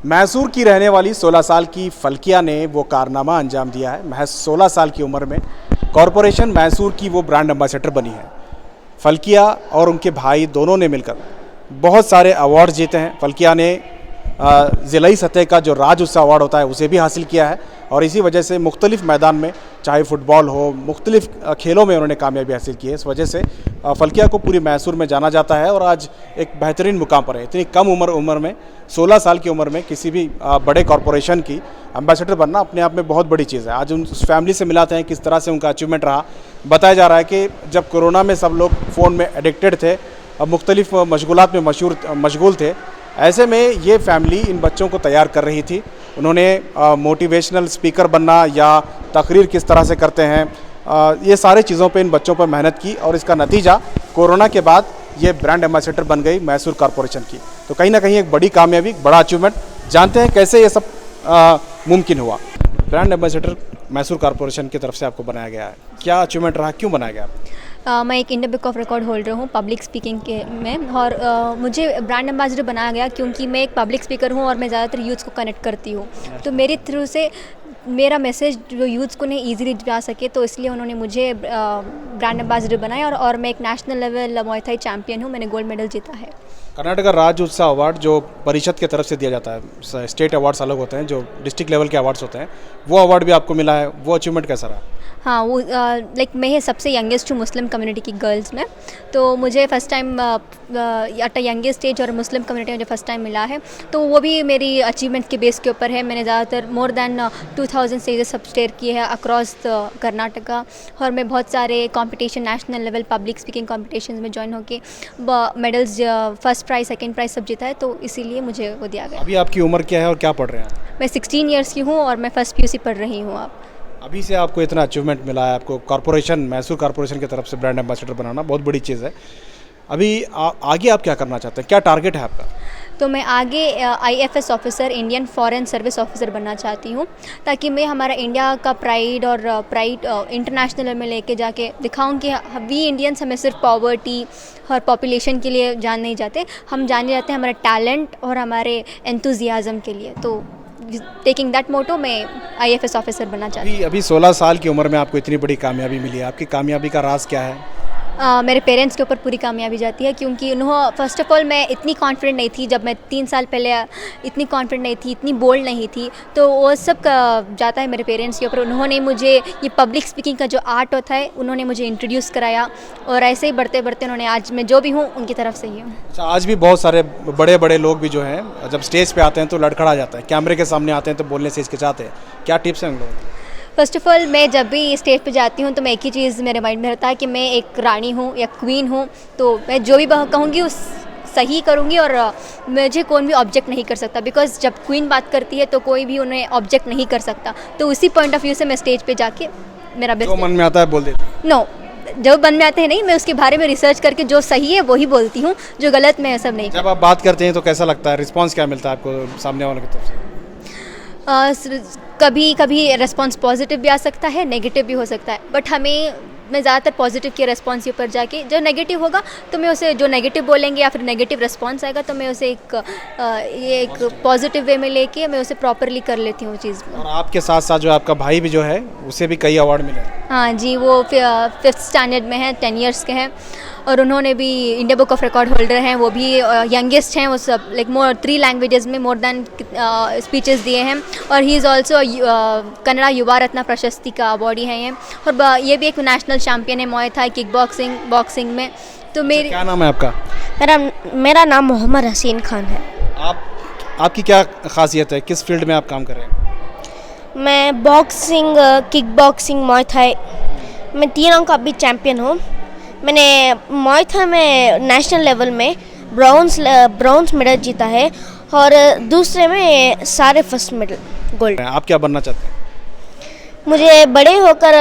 मैसूर की रहने वाली 16 साल की फल्किया ने वो कारनामा अंजाम दिया है। महज 16 साल की उम्र में कॉरपोरेशन मैसूर की वो ब्रांड एम्बेसडर बनी है। फल्किया और उनके भाई दोनों ने मिलकर बहुत सारे अवार्ड जीते हैं। फल्किया ने ज़िलाई सतह का जो राज्य उत्सव अवार्ड होता है उसे भी हासिल किया है और इसी वजह से मुख्तलिफ मैदान में, चाहे फुटबॉल हो, मुख्तलिफ खेलों में उन्होंने कामयाबी हासिल की है। इस वजह से फल्किया को पूरी मैसूर में जाना जाता है और आज एक बेहतरीन मुकाम पर है। इतनी कम उम्र में 16 साल की उम्र में किसी भी बड़े कॉरपोरेशन की एम्बेसडर बनना अपने आप में बहुत बड़ी चीज़ है। आज उस फैमिली से मिलाते हैं किस तरह से उनका अचीवमेंट रहा। बताया जा रहा है कि जब कोरोना में सब लोग फ़ोन में एडिक्टेड थे, अब मुख्तलिफ मशगूलात में मशगूल थे, ऐसे में ये फैमिली इन बच्चों को तैयार कर रही थी। उन्होंने मोटिवेशनल स्पीकर बनना या तकरीर किस तरह से करते हैं, ये सारे चीज़ों पे इन बच्चों पर मेहनत की और इसका नतीजा कोरोना के बाद ये ब्रांड एम्बेसडर बन गई मैसूर कॉरपोरेशन की। तो कहीं ना कहीं एक बड़ी कामयाबी, बड़ा अचीवमेंट। जानते हैं कैसे ये सब मुमकिन हुआ। ब्रांड एम्बेसडर मैसूर कॉरपोरेशन की तरफ से आपको बनाया गया है, क्या अचीवमेंट रहा, क्यों बनाया गया? मैं एक Indian book of record holder हूँ पब्लिक स्पीकिंग के में, और मुझे ब्रांड एम्बेसडर बनाया गया क्योंकि मैं एक पब्लिक स्पीकर हूँ और मैं ज़्यादातर यूथ्स को कनेक्ट करती हूँ। तो मेरे थ्रू से मेरा मैसेज जो यूथ्स को नहीं ईजिली जा सके, तो इसलिए उन्होंने मुझे ब्रांड एम्बेसडर बनाया और मैं एक national level Muay Thai champion हूँ। मैंने गोल्ड मेडल जीता है। कर्नाटका राज्य उत्सव अवार्ड जो परिषद की तरफ से दिया जाता है, स्टेट अवार्ड्स अलग होते हैं, जो डिस्ट्रिक्ट लेवल के अवार्ड्स होते हैं, वो अवार्ड भी आपको मिला है। वो अचीवमेंट कैसा रहा? हाँ, वो लाइक मैं सबसे यंगेस्ट हूँ मुस्लिम कम्युनिटी की गर्ल्स में, तो मुझे first time at a youngest age और मुस्लिम कम्युनिटी में मुझे फ़र्स्ट टाइम मिला है। तो वो भी मेरी अचीवमेंट के बेस के ऊपर है। मैंने ज़्यादातर मोर दैन 2000 स्टेजेस सब स्टेयर किए हैं अक्रॉस कर्नाटका, और मैं बहुत सारे competition, national level public speaking competition में ज्वाइन होके medals, first prize, second price सब जीता है, तो इसीलिए मुझे वो दिया गया। अभी आपकी उम्र क्या है और क्या पढ़ रहे हैं? मैं 16 ईयर्स की हूँ और मैं फर्स्ट PUC पढ़ रही हूँ। आप अभी से आपको इतना अचीवमेंट मिला है, आपको कॉरपोरेशन, मैसूर कॉरपोरेशन की तरफ से ब्रांड एम्बेसडर बनाना बहुत बड़ी चीज़ है। अभी आगे आप क्या करना चाहते हैं, क्या टारगेट है आपका? तो मैं आगे IFS officer, Indian foreign service officer बनना चाहती हूँ, ताकि मैं हमारा इंडिया का प्राइड इंटरनेशनल लेवल में लेके जाके दिखाऊं कि वी इंडियंस हमें सिर्फ पॉवर्टी और पॉपुलेशन के लिए जान नहीं जाते, हम जाने जाते हैं हमारे टैलेंट और हमारे एंथुजियाज़म के लिए। तो टेकिंग दैट मोटो मैं IFS ऑफिसर बनना चाहती हूँ। अभी 16 साल की उम्र में आपको इतनी बड़ी कामयाबी मिली है, आपकी कामयाबी का राज क्या है? मेरे पेरेंट्स के ऊपर पूरी कामयाबी जाती है, क्योंकि उन्होंने फ़र्स्ट ऑफ ऑल मैं इतनी कॉन्फिडेंट नहीं थी जब मैं 3 साल पहले, इतनी कॉन्फिडेंट नहीं थी, इतनी बोल्ड नहीं थी, तो वो सब जाता है मेरे पेरेंट्स के ऊपर। उन्होंने मुझे ये पब्लिक स्पीकिंग का जो आर्ट होता है उन्होंने मुझे इंट्रोड्यूस कराया, और ऐसे ही बढ़ते बढ़ते उन्होंने आज मैं जो भी हूँ उनकी तरफ से ही हूँ। अच्छा, आज भी बहुत सारे बड़े बड़े लोग भी जो हैं जब स्टेज पर आते हैं तो लड़खड़ा जाता है, कैमरे के सामने आते हैं तो बोलने से हिचकिचाते हैं, क्या टिप्स हैं उन लोगों को? फ़र्स्ट ऑफ़ ऑल मैं जब भी स्टेज पे जाती हूँ तो मैं एक ही चीज़ मेरे माइंड में रहता है कि मैं एक रानी हूँ या क्वीन हूँ, तो मैं जो भी कहूँगी उस सही करूँगी और मुझे कौन भी ऑब्जेक्ट नहीं कर सकता, बिकॉज जब क्वीन बात करती है तो कोई भी उन्हें ऑब्जेक्ट नहीं कर सकता। तो उसी पॉइंट ऑफ व्यू से मैं स्टेज पे जाके मेरा बेस्ट, जो मन में आता है बोल देती? नो, जो मन में आते हैं नहीं, मैं उसके बारे में रिसर्च करके जो सही है वही बोलती हूँ, जो गलत मैं सब नहीं। जब आप बात करते हैं तो कैसा लगता है, रिस्पॉन्स क्या मिलता है आपको सामने वालों की तरफ से? कभी कभी रिस्पॉन्स पॉजिटिव भी आ सकता है, नेगेटिव भी हो सकता है, बट मैं ज़्यादातर पॉजिटिव के रिस्पॉन्स के ऊपर जाके, जो नेगेटिव होगा तो मैं उसे, जो नेगेटिव बोलेंगे या फिर नेगेटिव रिस्पॉन्स आएगा तो मैं उसे एक पॉजिटिव वे में लेके मैं उसे प्रॉपरली कर लेती हूँ चीज़। और आपके साथ साथ जो आपका भाई भी जो है उसे भी कई अवार्ड मिले? हाँ जी, वो 5th स्टैंडर्ड में है, 10 ईयर्स के हैं, और उन्होंने भी Indian book of record holder हैं। वो भी यंगेस्ट हैं, वो सब लाइक 3 लैंग्वेजेस में मोर दैन स्पीचेस दिए हैं, और ही इज़ ऑल्सो कन्नड़ा युवा रत्न प्रशस्ति का अवार्डी हैं ये, और ये भी एक नेशनल चैम्पियन है मुआय थाई किक बॉक्सिंग में। तो मेरी, क्या नाम है आपका? मेरा नाम मोहम्मद हसीन खान है। आपकी क्या खासियत है, किस फील्ड में आप काम कर रहे हैं? मैं boxing, kick boxing, Muay Thai, मैं तीनों का भी चैम्पियन हूँ। मैंने मुआय थाई में नेशनल लेवल में ब्राउन्स मेडल जीता है, और दूसरे में सारे फर्स्ट मेडल, गोल्ड। आप क्या बनना चाहते हैं? मुझे बड़े होकर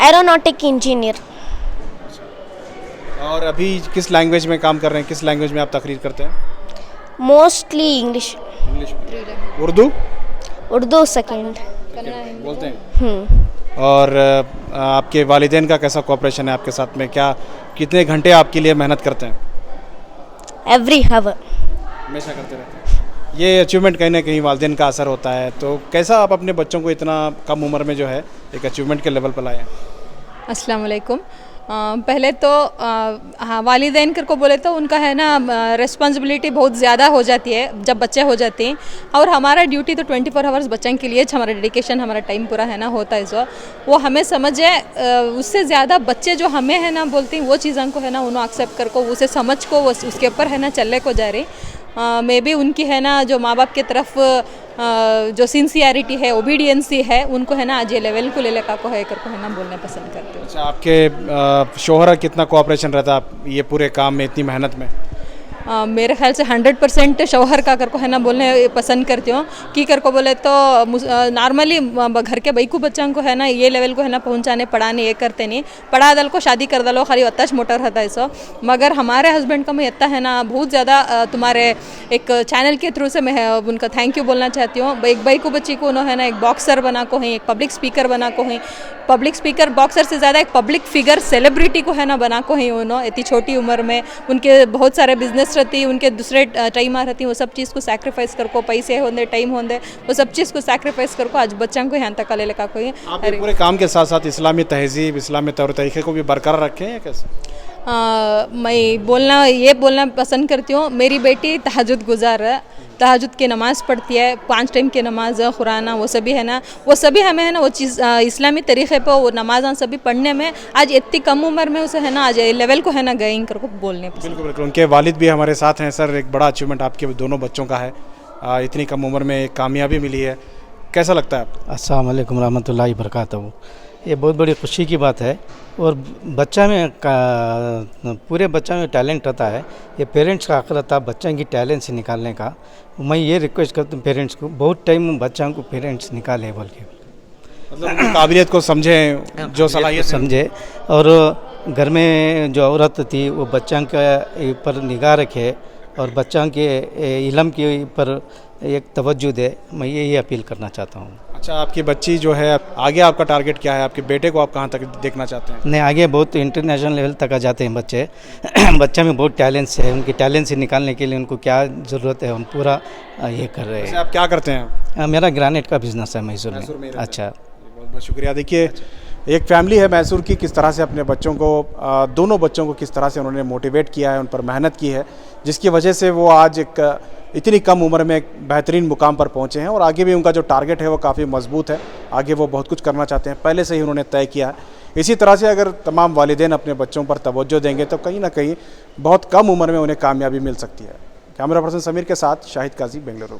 एरोनॉटिक इंजीनियर। और अभी किस लैंग्वेज में काम कर रहे हैं, किस लैंग्वेज में आप तकरीर करते हैं? Mostly English. उर्दू सेकेंड बोलते हैं। और आपके वालिदैन का कैसा कोऑपरेशन है आपके साथ में, कितने घंटे आपके लिए मेहनत करते हैं? Every hour. हमेशा करते रहते हैं। ये अचीवमेंट कहीं ना कहीं वालिदैन का असर होता है, तो कैसा आप अपने बच्चों को इतना कम उम्र में जो है एक अचीवमेंट के लेवल पर लाए हैं? अस्सलाम वालेकुम। पहले तो हाँ, वालिदैन कर को बोले तो उनका है ना रिस्पॉन्सिबिलिटी बहुत ज़्यादा हो जाती है जब बच्चे हो जाते हैं, और हमारा ड्यूटी तो 24 आवर्स बच्चों के लिए हमारा डेडिकेशन, हमारा टाइम पूरा है ना होता है। सो वो हमें समझ है, उससे ज़्यादा बच्चे जो हमें है ना बोलते हैं वो चीज़ों को है ना उन्होंने एक्सेप्ट कर को, उसे समझ को उसके ऊपर है ना चलने को जा रही। मे बी उनकी है ना जो माँ बाप की तरफ जो सिंसियरिटी है, ओबीडियंसी है, उनको है ना आज ये लेवल को ले लेकर को है कर को है ना बोलने पसंद करते हो। अच्छा, आपके शोहर कितना कोऑपरेशन रहता है ये पूरे काम में, इतनी मेहनत में? मेरे ख्याल से 100% शौहर का कर को है ना बोलने पसंद करती हूँ कि कर को बोले तो नॉर्मली घर के बैकू बच्चों को है ना ये लेवल को है ना पहुँचाने पढ़ाने ये करते नहीं, पढ़ा दल को शादी कर दलो खाली अत्ताच मोटर रहता है सो। मगर हमारे हस्बैंड का मैं इतना है ना बहुत ज़्यादा तुम्हारे एक चैनल के थ्रू से मैं उनका थैंक यू बोलना चाहती हूँ। एक बैकू बच्ची को उन्होंने है ना एक बॉक्सर बना को है, एक पब्लिक स्पीकर बना को है, पब्लिक स्पीकर बॉक्सर से ज़्यादा एक पब्लिक फिगर सेलिब्रिटी को है ना बना को है उन्होंने इतनी छोटी उम्र में। उनके बहुत सारे बिजनेस रहती, उनके दूसरे टाइम आ रहती, वो सब चीज़ को सैक्रिफाइस कर को, पैसे होंगे टाइम होंगे, वो सब चीज़ को सैक्रिफाइस कर को आज बच्चों को यहाँ तक ले लेकर कोई। आप ये पूरे काम के साथ साथ इस्लामी तहजीब, इस्लामी तौर तरीके को भी बरकरार रखें हैं कैसे? मैं ये बोलना पसंद करती हूँ, मेरी बेटी तहज्जुद गुजार है, तहज्जुद की नमाज़ पढ़ती है, 5 टाइम की नमाज खुराना वो सभी है ना, वो सभी हमें है ना वो चीज़ इस्लामी तरीक़े पर वो नमाज़ सभी पढ़ने में आज इतनी कम उम्र में उसे है ना आज लेवल को है ना गई कर को बोलने पसंद। बिल्कुल बिल्कुल, उनके वालिद भी हमारे साथ हैं। सर, एक बड़ा अचीवमेंट आपके दोनों बच्चों का है, इतनी कम उम्र में एक कामयाबी मिली है, कैसा लगता है आपको? अस्सलाम वालेकुम रहमतुल्लाहि बरकातहू। ये बहुत बड़ी खुशी की बात है, और बच्चा में पूरे बच्चा में टैलेंट रहता है, ये पेरेंट्स का हक़ रहता है बच्चा की टैलेंट से निकालने का। मैं ये रिक्वेस्ट करता हूँ पेरेंट्स को, बहुत टाइम बच्चों को पेरेंट्स निकाले बोल के, मतलब उनकी काबिलियत को समझें, जो सलाहियत समझे, और घर में जो औरत थी वो बच्चों के ऊपर निगाह रखे और बच्चों के इल्म के ऊपर एक तवज्जो दे। मैं यही अपील करना चाहता हूँ। अच्छा, आपकी बच्ची जो है, आगे आपका टारगेट क्या है? आपके बेटे को आप कहाँ तक देखना चाहते हैं? नहीं, आगे बहुत इंटरनेशनल लेवल तक आ जाते हैं बच्चे। बच्चा में बहुत टैलेंट्स है, उनकी टैलेंट से निकालने के लिए उनको क्या ज़रूरत है हम पूरा ये कर रहे हैं। आप क्या करते हैं? मेरा ग्रेनाइट का बिजनेस है मैसूर में। अच्छा, बहुत बहुत शुक्रिया। देखिए, एक फैमिली है मैसूर की, किस तरह से अपने बच्चों को, दोनों बच्चों को किस तरह से उन्होंने मोटिवेट किया है, उन पर मेहनत की है, जिसकी वजह से वो आज एक इतनी कम उम्र में एक बेहतरीन मुकाम पर पहुंचे हैं, और आगे भी उनका जो टारगेट है वो काफ़ी मजबूत है। आगे वो बहुत कुछ करना चाहते हैं, पहले से ही उन्होंने तय किया है। इसी तरह से अगर तमाम वालिदैन अपने बच्चों पर तवज्जो देंगे तो कहीं ना कहीं बहुत कम उम्र में उन्हें कामयाबी मिल सकती है। कैमरा पर्सन समीर के साथ शाहिद काजी, बेंगलुरु।